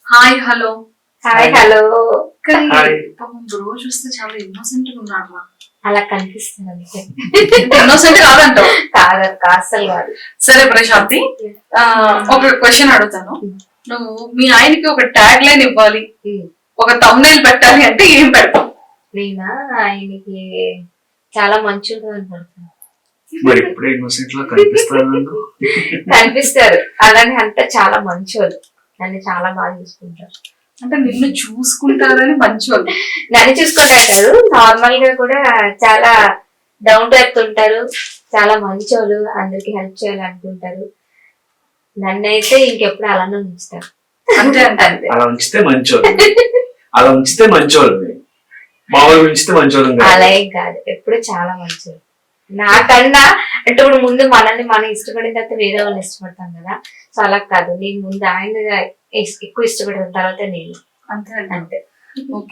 Hi hello. Hi hello. కానీ hi. పాపం bro చూస్తే చాలా ఇన్నోసెంట్ గా ఉన్నాడు రా. అలా కనిపిస్తుంది అంతే. ఇన్నోసెంట్ కాదంటావు? కాదక్క, అస్సలు కాదు. సరే ప్రశాంతి, ఒక క్వశ్చన్ అడుగుతాను. నువ్వు మీ ఆయనకి ఒక ట్యాగ్ లైన్ ఇవ్వాలి, ఒక thumbnail పెట్టాలి అంటే ఏం పెడతావు? నేనా ఆయనకి చాలా మంచిగా పడుతుంది మరి ఇప్పుడే ఇన్నోసెంట్ లా కనిపిస్తాను. కనిపిస్తారు. అలానే అంతా చాలా మంచోళ్ళు, నన్ను చాలా బాగా చూసుకుంటారు. అంటే నిన్ను చూసుకుంటారని మంచోళ్ళు. నన్ను చూసుకుంటారు కాదు, నార్మల్ గా కూడా చాలా డౌన్ టు ఎర్త్ ఉంటారు, చాలా మంచోళ్ళు, అందరికి హెల్ప్ చేయాలనుకుంటారు. నన్నైతే ఇంకెప్పుడు అలానే ఉంచుతారు. అంటే అంటే అంతే. అలా ఉంచితే మంచోళ్ళు, అలా ఉంచితే మంచోళ్ళు, మామూలుగా ఉంచితే మంచోళ్ళు కాదు. అలా ఏం కాదు, ఎప్పుడు చాలా మంచోళ్ళు. నాకన్నా అంటే ఇప్పుడు ముందు మనల్ని మనం ఇష్టపడిన తర్వాత వేరే వాళ్ళు ఇష్టపడతాం కదా, సో అలా కాదు. నేను ముందు ఆయన ఎక్కువ ఇష్టపడిన తర్వాత నేను అంతే అంతే. ఓకే.